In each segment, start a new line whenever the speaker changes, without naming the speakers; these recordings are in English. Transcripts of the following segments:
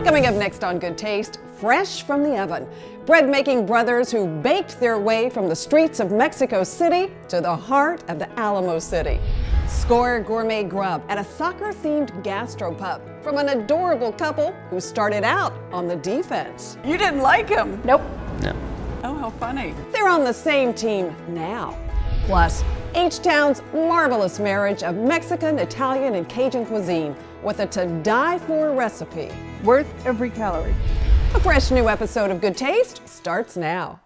Coming up next on Good Taste, fresh from the oven, bread-making brothers who baked their way from the streets of Mexico City to the heart of the Alamo City. Score gourmet grub at a soccer-themed gastropub from an adorable couple who started out on the defense. You didn't like him?
Nope.
No.
Oh, how funny. They're on the same team now. Plus, H-Town's marvelous marriage of Mexican, Italian, and Cajun cuisine with a to-die-for recipe.
Worth every calorie.
A fresh new episode of Good Taste starts now.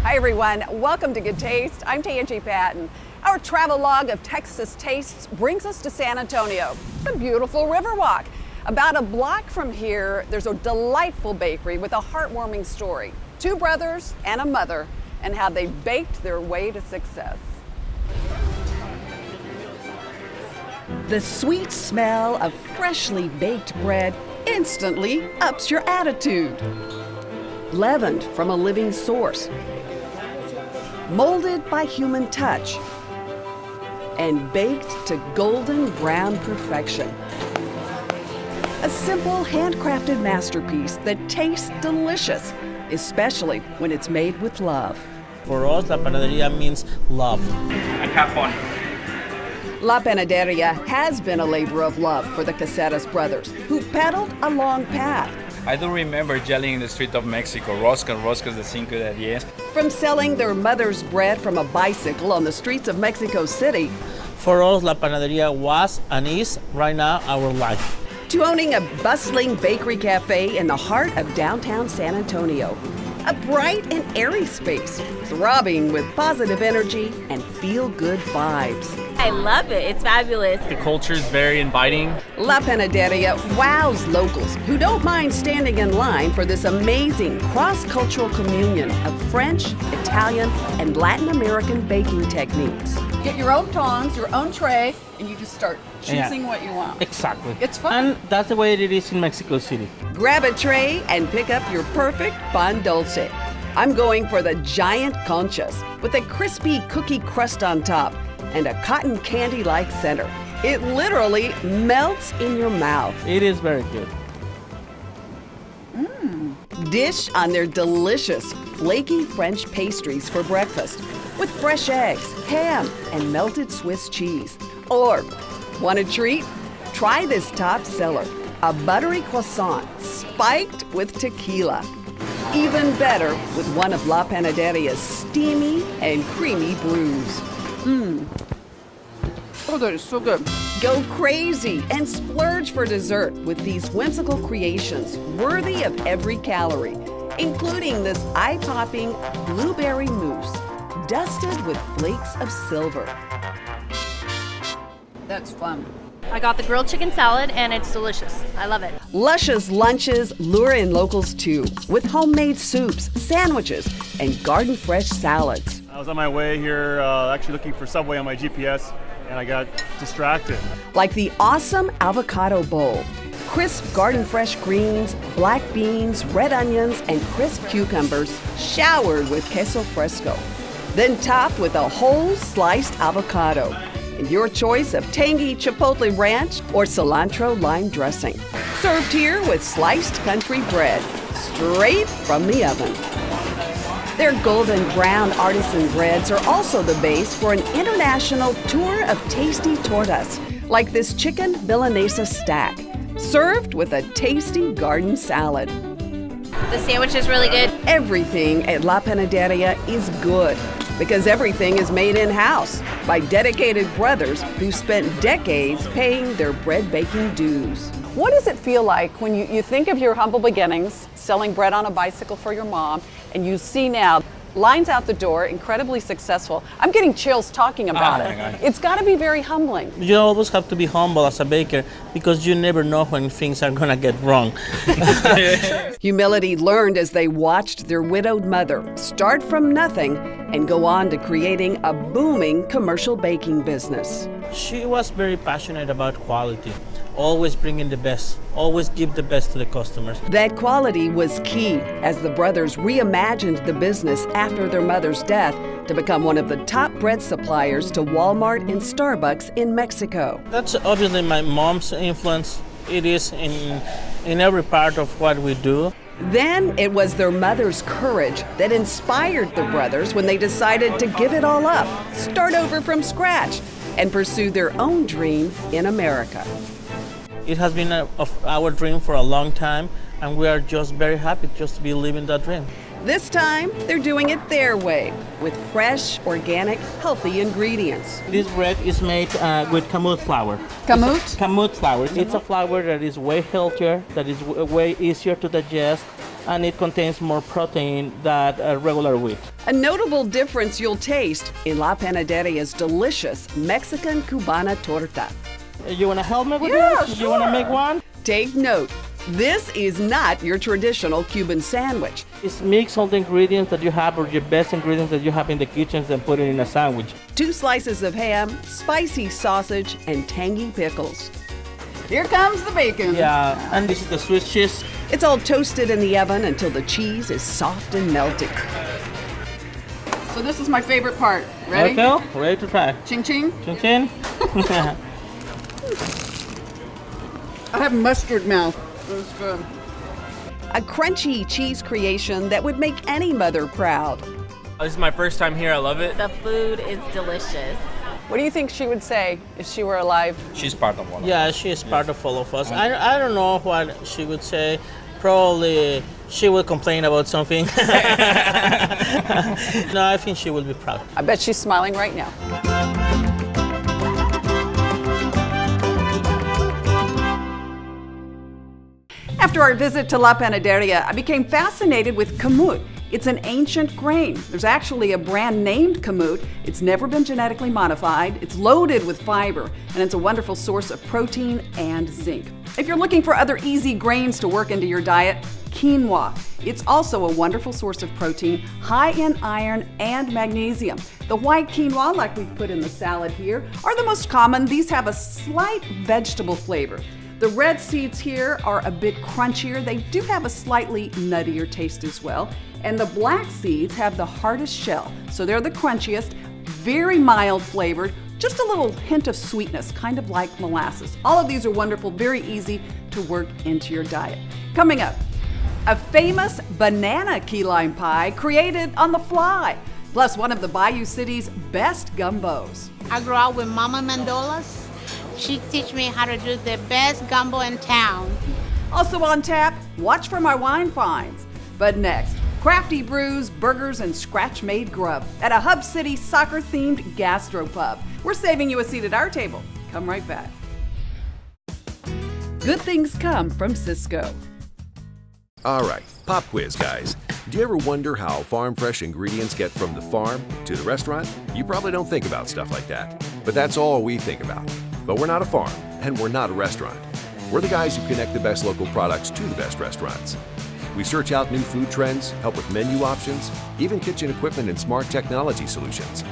Hi everyone, welcome to Good Taste. I'm Tanji Patton. Our travel log of Texas tastes brings us to San Antonio, the beautiful Riverwalk. About a block from here, there's a delightful bakery with a heartwarming story. Two brothers and a mother, and how they baked their way to success. The sweet smell of freshly baked bread instantly ups your attitude. Leavened from a living source, molded by human touch, and baked to golden brown perfection. A simple handcrafted masterpiece that tastes delicious, especially when it's made with love.
For us, la Panadería means love.
And have fun.
La Panadería has been a labor of love for the Caceres brothers, who pedaled a long path.
I do remember yelling in the street of Mexico, roscas, roscas de 5 de 10.
From selling their mother's bread from a bicycle on the streets of Mexico City,
For us, la Panadería was and is right now our life.
to owning a bustling bakery cafe in the heart of downtown San Antonio. A bright and airy space, throbbing with positive energy and feel-good vibes.
I love it. It's fabulous.
The culture is very inviting.
La Panadería wows locals who don't mind standing in line for this amazing cross-cultural communion of French, Italian, and Latin American baking techniques. Get your own tongs, your own tray, and you just start choosing what you want.
Exactly.
It's fun.
And that's the way it is in Mexico City.
Grab a tray and pick up your perfect pan dulce. I'm going for the giant conchas with a crispy cookie crust on top and a cotton candy-like center. It literally melts in your mouth.
It is very good.
Dish on their delicious, flaky French pastries for breakfast with fresh eggs, ham, and melted Swiss cheese. Or, want a treat? Try this top seller, a buttery croissant spiked with tequila. Even better with one of La Panaderia's steamy and creamy brews.
Oh, that is so good.
Go crazy and splurge for dessert with these whimsical creations worthy of every calorie, including this eye-popping blueberry mousse dusted with flakes of silver. That's fun.
I got the grilled chicken salad and it's delicious. I love it.
Luscious lunches lure in locals too, with homemade soups, sandwiches, and garden-fresh salads.
I was on my way here actually looking for Subway on my GPS, and I got distracted.
Like the awesome avocado bowl. Crisp garden-fresh greens, black beans, red onions, and crisp cucumbers showered with queso fresco. Then topped with a whole sliced avocado. And your choice of tangy chipotle ranch or cilantro lime dressing. Served here with sliced country bread, straight from the oven. Their golden brown artisan breads are also the base for an international tour of tasty tortas, like this chicken Milanesa stack, served with a tasty garden salad.
The sandwich is really good.
Everything at La Panadería is good, because everything is made in-house by dedicated brothers who spent decades paying their bread baking dues. What does it feel like when you think of your humble beginnings, selling bread on a bicycle for your mom, and you see now lines out the door, incredibly successful? I'm getting chills talking about
Oh
it.
my God.
It's got to be very humbling.
You always have to be humble as a baker because you never know when things are gonna get wrong.
Humility learned as they watched their widowed mother start from nothing and go on to creating a booming commercial baking business.
She was very passionate about quality. always bringing the best, always give the best to the customers.
That quality was key as the brothers reimagined the business after their mother's death to become one of the top bread suppliers to Walmart and Starbucks in Mexico.
That's obviously my mom's influence. It is in every part of what we do.
Then it was their mother's courage that inspired the brothers when they decided to give it all up, start over from scratch, and pursue their own dream in America.
It has been our dream for a long time, and we are just very happy just to be living that dream.
This time, they're doing it their way, with fresh, organic, healthy ingredients.
This bread is made with Kamut flour.
Kamut?
Kamut flour. It's a flour that is way healthier, that is way easier to digest, and it contains more protein than regular wheat.
A notable difference you'll taste in La Panaderia's delicious Mexican Cubana torta.
You want to help me with
Yeah,
this? You want to make one?
Take note, this is not your traditional Cuban sandwich.
It's mix all the ingredients that you have, or your best ingredients that you have in the kitchens, and put it in a sandwich.
2 slices of ham, spicy sausage, and tangy pickles.
Here comes the bacon.
Yeah, and this is the Swiss cheese.
It's all toasted in the oven until the cheese is soft and melty.
So this is my favorite part. Ready?
Okay, ready to try.
Ching ching.
Chin chin.
I have mustard mouth. That's good.
A crunchy cheese creation that would make any mother proud.
This is my first time here. I love it.
The food is delicious.
What do you think she would say if she were alive?
She's part of one.
Yeah, she is part of all of us. I don't know what she would say. Probably she will complain about something. No, I think she will be proud.
I bet she's smiling right now. After our visit to La Panaderia, I became fascinated with Kamut. It's an ancient grain. There's actually a brand named Kamut. It's never been genetically modified. It's loaded with fiber, and it's a wonderful source of protein and zinc. If you're looking for other easy grains to work into your diet, quinoa. It's also a wonderful source of protein, high in iron and magnesium. The white quinoa, like we've put in the salad here, are the most common. These have a slight vegetable flavor. The red seeds here are a bit crunchier. They do have a slightly nuttier taste as well. And the black seeds have the hardest shell, so they're the crunchiest, very mild flavored, just a little hint of sweetness, kind of like molasses. All of these are wonderful, very easy to work into your diet. Coming up, a famous banana key lime pie created on the fly, plus one of the Bayou City's best gumbos.
I grew up with Mama Mandolas. She teach me how to do the best gumbo in town.
Also on tap, watch for my wine finds. But next, crafty brews, burgers, and scratch-made grub at a Hub City soccer-themed Gastropub. We're saving you a seat at our table. Come right back. Good things come from Cisco.
All right, pop quiz, guys. Do you ever wonder how farm fresh ingredients get from the farm to the restaurant? You probably don't think about stuff like that, but that's all we think about. But we're not a farm, and we're not a restaurant. We're the guys who connect the best local products to the best restaurants. We search out new food trends, help with menu options, even kitchen equipment and smart technology solutions.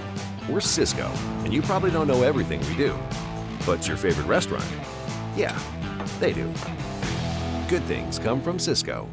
We're Cisco, and you probably don't know everything we do. But your favorite restaurant? Yeah, they do. Good things come from Cisco.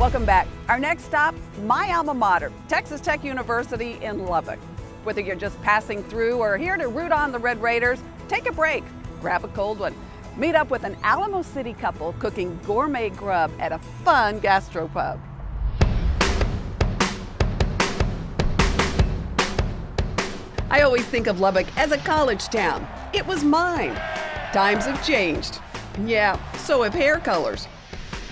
Welcome back. Our next stop, my alma mater, Texas Tech University in Lubbock. Whether you're just passing through or here to root on the Red Raiders, take a break, grab a cold one. Meet up with an Alamo City couple cooking gourmet grub at a fun gastropub. I always think of Lubbock as a college town. It was mine. Times have changed. Yeah, so have hair colors.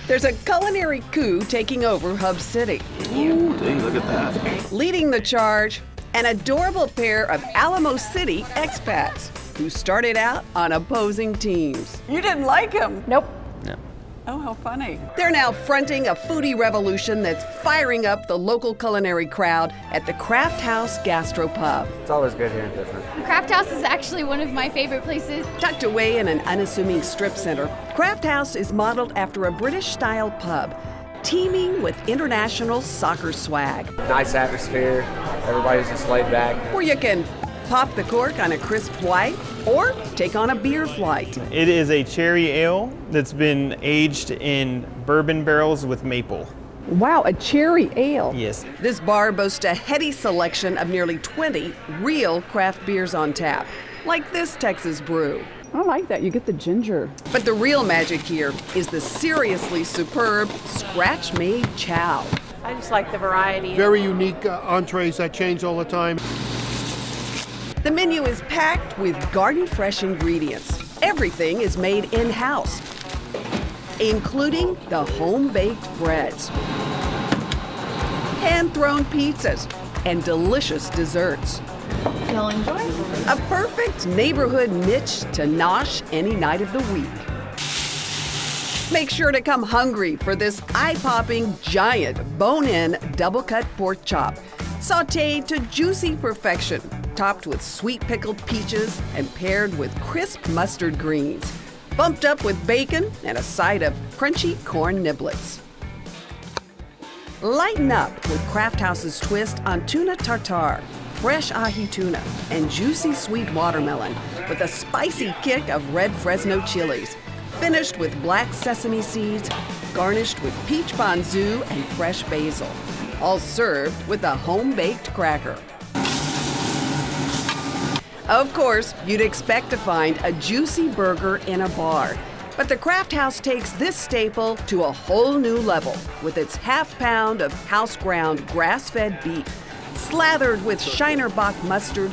There's a culinary coup taking over Hub City.
Ooh, dang, look at that.
Leading the charge, an adorable pair of Alamo City expats who started out on opposing teams. You didn't like him?
Nope.
No.
Oh, how funny. They're now fronting a foodie revolution that's firing up the local culinary crowd at the Crafthouse Gastropub.
It's always good here and different.
Crafthouse is actually one of my favorite places.
Tucked away in an unassuming strip center, Crafthouse is modeled after a British-style pub, teeming with international soccer swag.
Nice atmosphere. Everybody's just laid back.
Where you can pop the cork on a crisp white or take on a beer flight.
It is a cherry ale that's been aged in bourbon barrels with maple.
Wow, a cherry ale.
Yes.
This bar boasts a heady selection of nearly 20 real craft beers on tap, like this Texas brew. I like that, you get the ginger. But the real magic here is the seriously superb scratch-made chow.
I just like the variety.
Very unique entrees that change all the time.
The menu is packed with garden-fresh ingredients. Everything is made in-house, including the home-baked breads, hand-thrown pizzas, and delicious desserts.
You'll enjoy.
A perfect neighborhood niche to nosh any night of the week. Make sure to come hungry for this eye-popping, giant, bone-in, double-cut pork chop, sautéed to juicy perfection, topped with sweet pickled peaches and paired with crisp mustard greens, bumped up with bacon and a side of crunchy corn niblets. Lighten up with Crafthouse's twist on tuna tartare, fresh ahi tuna, and juicy sweet watermelon with a spicy kick of red Fresno chilies, finished with black sesame seeds, garnished with peach ponzu and fresh basil, all served with a home-baked cracker. Of course, you'd expect to find a juicy burger in a bar, but the Crafthouse takes this staple to a whole new level with its half-pound of house-ground grass-fed beef, slathered with Shiner Bach mustard,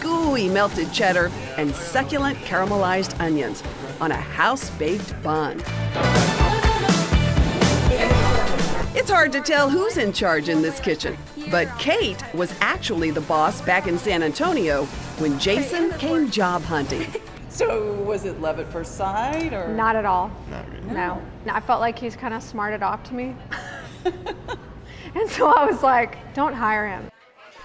gooey melted cheddar, and succulent caramelized onions on a house-baked bun. It's hard to tell who's in charge in this kitchen, but Kate was actually the boss back in San Antonio when Jason came job hunting. So was it love at first sight, or?
Not at all.
Not really.
No. I felt like he's kind of smarted off to me. And so I was like, don't hire him.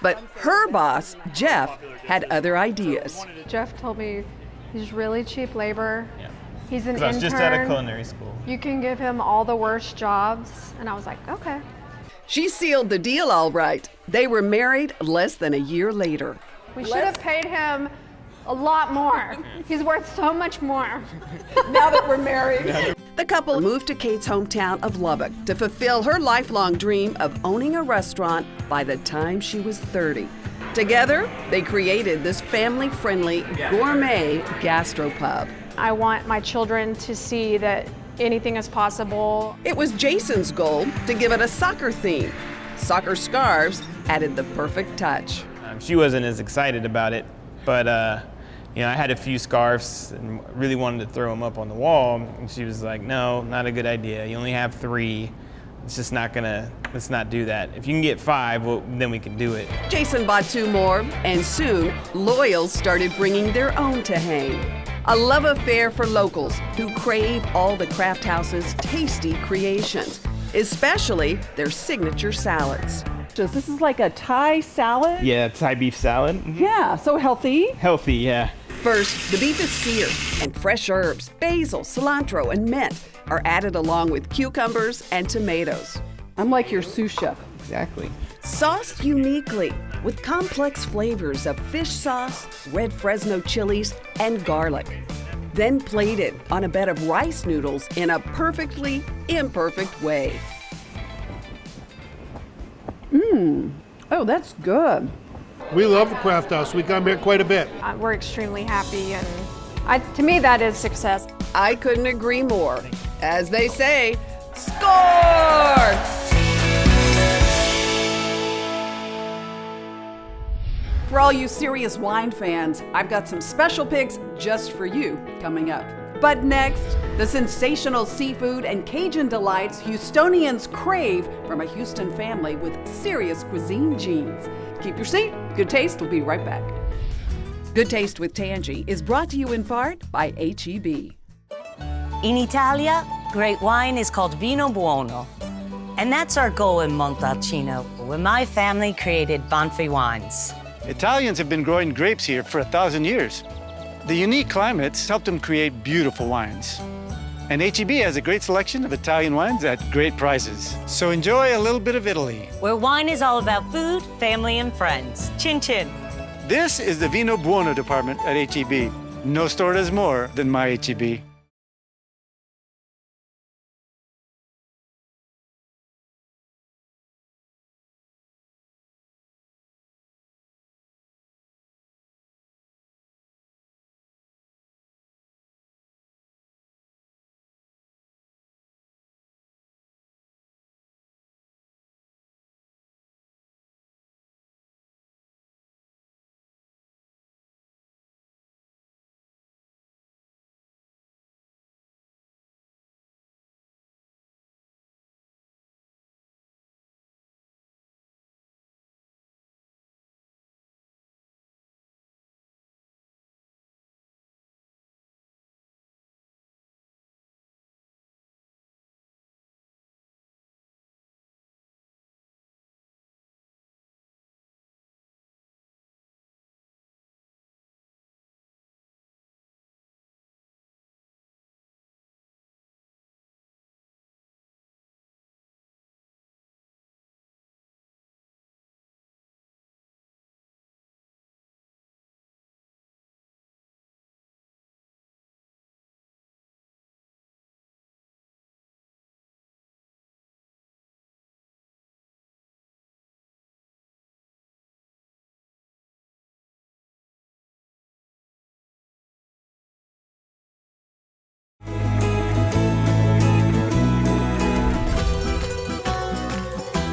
But her boss, Jeff, had other ideas.
Jeff told me he's really cheap labor.
Yeah.
He's an
'Cause
intern.
I was just out of culinary school.
You can give him all the worst jobs. And I was like, okay.
She sealed the deal all right. They were married less than a year later.
We should have paid him a lot more. He's worth so much more.
Now that we're married. The couple moved to Kate's hometown of Lubbock to fulfill her lifelong dream of owning a restaurant by the time she was 30. Together, they created this family-friendly gourmet gastropub.
I want my children to see that anything is possible.
It was Jason's goal to give it a soccer theme. Soccer scarves added the perfect touch.
She wasn't as excited about it, but I had a few scarves and really wanted to throw them up on the wall. And she was like, no, not a good idea. You only have 3. Let's not do that. If you can get 5, well, then we can do it.
Jason bought 2 more, and soon, loyals started bringing their own to hang. A love affair for locals who crave all the Crafthouse tasty creations, especially their signature salads. This is like a Thai salad?
Yeah, Thai beef salad.
Yeah, so healthy.
Healthy, yeah.
First, the beef is seared, and fresh herbs, basil, cilantro, and mint are added along with cucumbers and tomatoes. I'm like your sous chef.
Exactly.
Sauced uniquely with complex flavors of fish sauce, red Fresno chilies, and garlic. Then plated on a bed of rice noodles in a perfectly imperfect way. Oh, that's good.
We love the Crafthouse. We come here quite a bit.
We're extremely happy, and to me, that is success.
I couldn't agree more. As they say, score!
For all you serious wine fans, I've got some special picks just for you coming up. But next, the sensational seafood and Cajun delights Houstonians crave from a Houston family with serious cuisine genes. Keep your seat. Good Taste will be right back. Good Taste with Tanji is brought to you in part by H-E-B.
In Italia, great wine is called Vino Buono. And that's our goal in Montalcino, where my family created Banfi wines.
Italians have been growing grapes here for 1,000 years. The unique climates helped them create beautiful wines. And H-E-B has a great selection of Italian wines at great prices. So enjoy a little bit of Italy.
Where wine is all about food, family, and friends. Chin chin.
This is the Vino Buono department at H-E-B. No store does more than my H-E-B.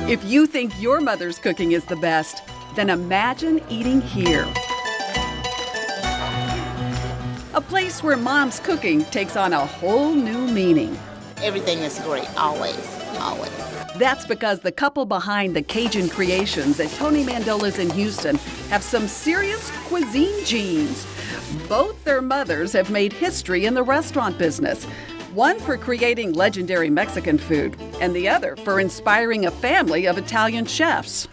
If you think your mother's cooking is the best, then imagine eating here. A place where mom's cooking takes on a whole new meaning.
Everything is great, always, always.
That's because the couple behind the Cajun creations at Tony Mandola's in Houston have some serious cuisine genes. Both their mothers have made history in the restaurant business. One for creating legendary Mexican food, and the other for inspiring a family of Italian chefs.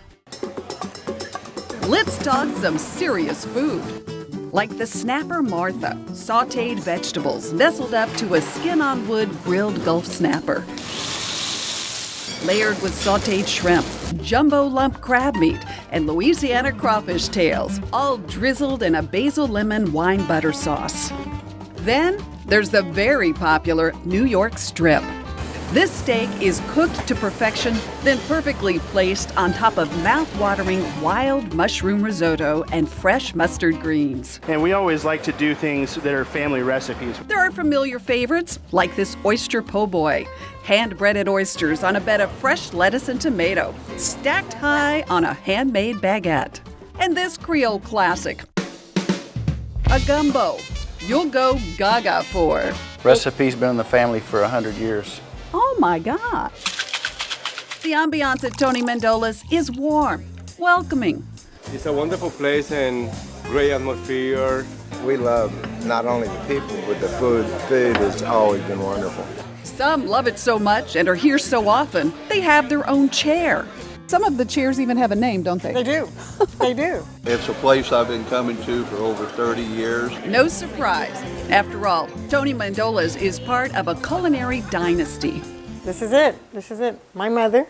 Let's talk some serious food, like the Snapper Martha, sautéed vegetables nestled up to a skin-on-wood grilled Gulf snapper. Layered with sautéed shrimp, jumbo lump crab meat, and Louisiana crawfish tails, all drizzled in a basil lemon wine butter sauce. Then there's the very popular New York strip. This steak is cooked to perfection, then perfectly placed on top of mouth-watering wild mushroom risotto and fresh mustard greens.
And we always like to do things that are family recipes.
There are familiar favorites, like this oyster po' boy, hand-breaded oysters on a bed of fresh lettuce and tomato, stacked high on a handmade baguette. And this Creole classic, a gumbo. You'll go gaga for.
Recipe's been in the family for 100 years.
Oh my God. The ambiance at Tony Mandola's is warm, welcoming.
It's a wonderful place and great atmosphere.
We love not only the people, but the food. The food has always been wonderful.
Some love it so much and are here so often, they have their own chair. Some of the chairs even have a name, don't they?
They do. They do.
It's a place I've been coming to for over 30 years.
No surprise. After all, Tony Mandola's is part of a culinary dynasty.
This is it. This is it. My mother,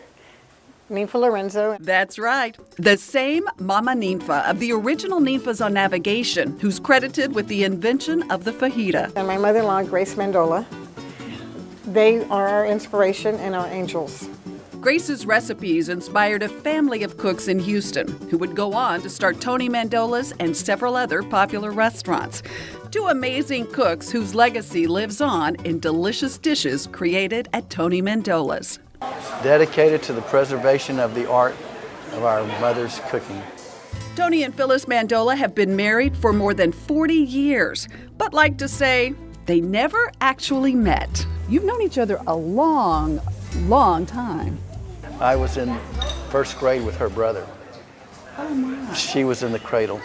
Ninfa Lorenzo.
That's right. The same Mama Ninfa of the original Ninfas on Navigation, who's credited with the invention of the fajita.
And my mother-in-law, Grace Mandola. They are our inspiration and our angels.
Grace's recipes inspired a family of cooks in Houston who would go on to start Tony Mandola's and several other popular restaurants. Two amazing cooks whose legacy lives on in delicious dishes created at Tony Mandola's.
Dedicated to the preservation of the art of our mother's cooking.
Tony and Phyllis Mandola have been married for more than 40 years, but like to say, they never actually met. You've known each other a long time.
I was in first grade with her brother.
Oh my.
She was in the cradle.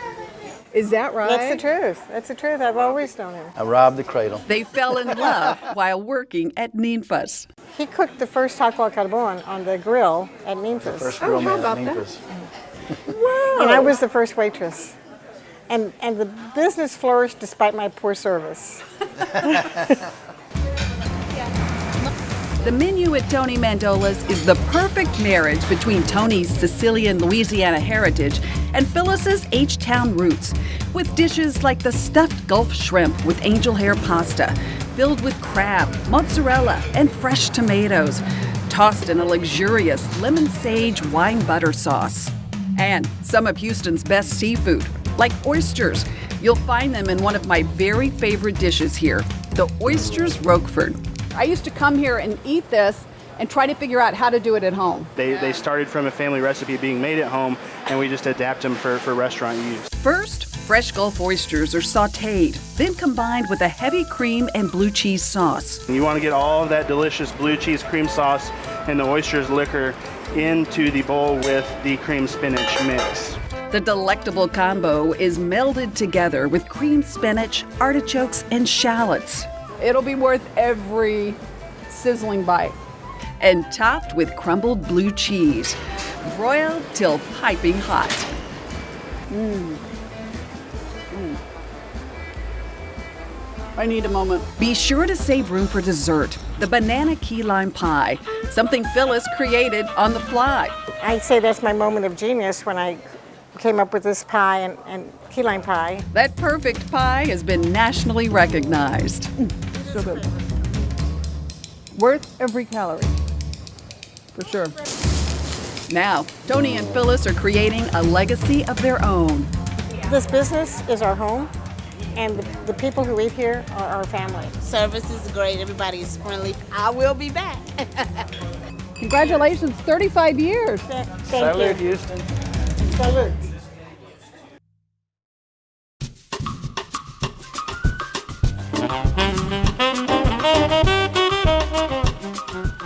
Is that right?
That's the truth. That's the truth. I've always known him.
I robbed the cradle.
They fell in love while working at Ninfa's.
He cooked the first taco al carbon on the grill at Ninfa's.
The first grill man at Ninfa's.
Whoa. And I was the first waitress. And the business flourished despite my poor service.
The menu at Tony Mandola's is the perfect marriage between Tony's Sicilian Louisiana heritage and Phyllis's H-Town roots, with dishes like the stuffed Gulf shrimp with angel hair pasta, filled with crab, mozzarella, and fresh tomatoes, tossed in a luxurious lemon sage wine butter sauce. And some of Houston's best seafood, like oysters. You'll find them in one of my very favorite dishes here, the Oysters Roquefort. I used to come here and eat this and try to figure out how to do it at home.
They started from a family recipe being made at home, and we just adapt them for restaurant use.
First, fresh Gulf oysters are sautéed, then combined with a heavy cream and blue cheese sauce.
You want to get all of that delicious blue cheese cream sauce and the oysters liquor into the bowl with the cream spinach mix.
The delectable combo is melded together with creamed spinach, artichokes, and shallots. It'll be worth every sizzling bite. And topped with crumbled blue cheese, broiled till piping hot. I need a moment. Be sure to save room for dessert, the banana key lime pie, something Phyllis created on the fly.
I'd say that's my moment of genius when I came up with this pie and key lime pie.
That perfect pie has been nationally recognized. So good. Worth every calorie. For sure. Now, Tony and Phyllis are creating a legacy of their own.
This business is our home, and the people who eat here are our family.
Service is great. Everybody is friendly. I will be back.
Congratulations, 35 years.
Thank you.
Houston.
Salute.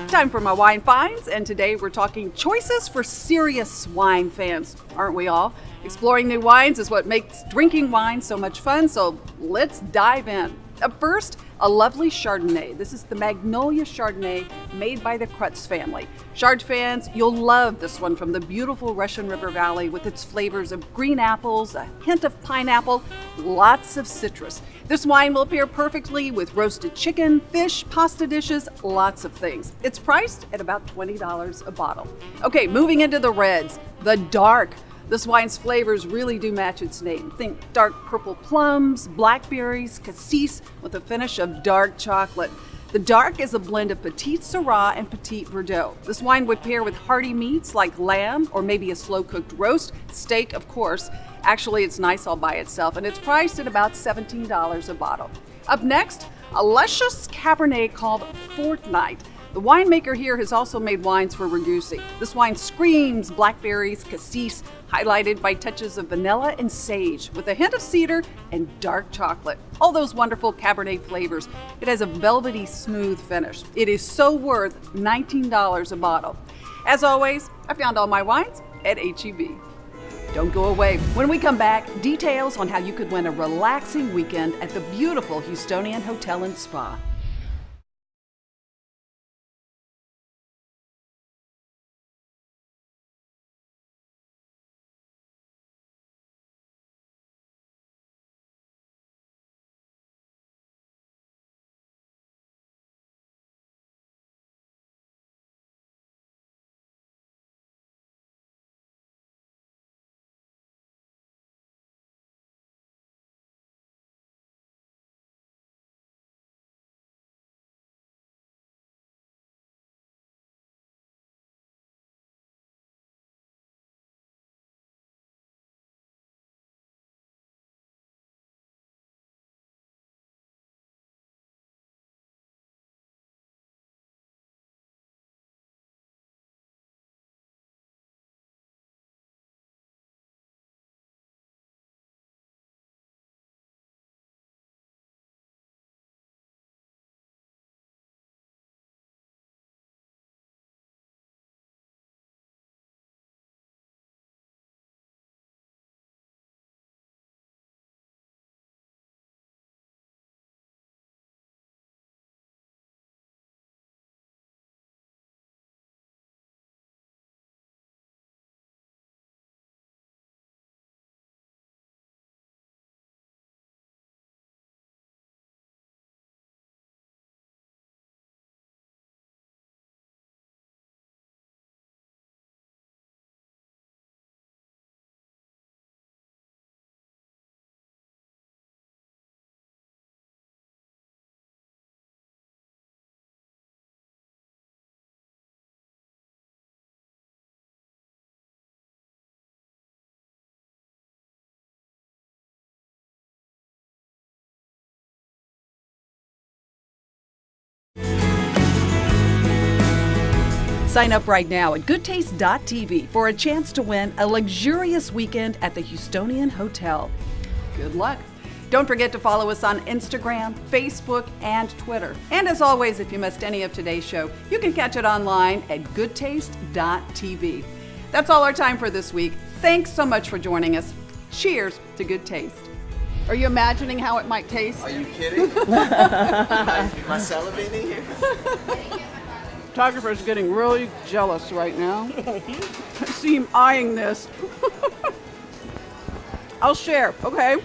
Time for my wine finds, and today we're talking choices for serious wine fans, aren't we all? Exploring new wines is what makes drinking wine so much fun, so let's dive in. Up first, a lovely Chardonnay. This is the Magnolia Chardonnay made by the Krutz family. Chard fans, you'll love this one from the beautiful Russian River Valley with its flavors of green apples, a hint of pineapple, lots of citrus. This wine will pair perfectly with roasted chicken, fish, pasta dishes, lots of things. It's priced at about $20 a bottle. Okay, moving into the reds, the dark. This wine's flavors really do match its name. Think dark purple plums, blackberries, cassis with a finish of dark chocolate. The dark is a blend of Petit Syrah and Petit Verdot. This wine would pair with hearty meats like lamb or maybe a slow-cooked roast, steak, of course. Actually, it's nice all by itself, and it's priced at about $17 a bottle. Up next, a luscious Cabernet called Fortnight. The winemaker here has also made wines for Ragusa. This wine screams blackberries, cassis, highlighted by touches of vanilla and sage, with a hint of cedar and dark chocolate. All those wonderful Cabernet flavors. It has a velvety, smooth finish. It is so worth $19 a bottle. As always, I found all my wines at H-E-B. Don't go away. When we come back, details on how you could win a relaxing weekend at the beautiful Houstonian Hotel and Spa. Sign up right now at goodtaste.tv for a chance to win a luxurious weekend at the Houstonian Hotel. Good luck. Don't forget to follow us on Instagram, Facebook, and Twitter. And as always, if you missed any of today's show, you can catch it online at goodtaste.tv. That's all our time for this week. Thanks so much for joining us. Cheers to good taste. Are you imagining how it might taste?
Are you kidding? Am I salivating here?
Photographer's getting really jealous right now. I see him eyeing this. I'll share, okay?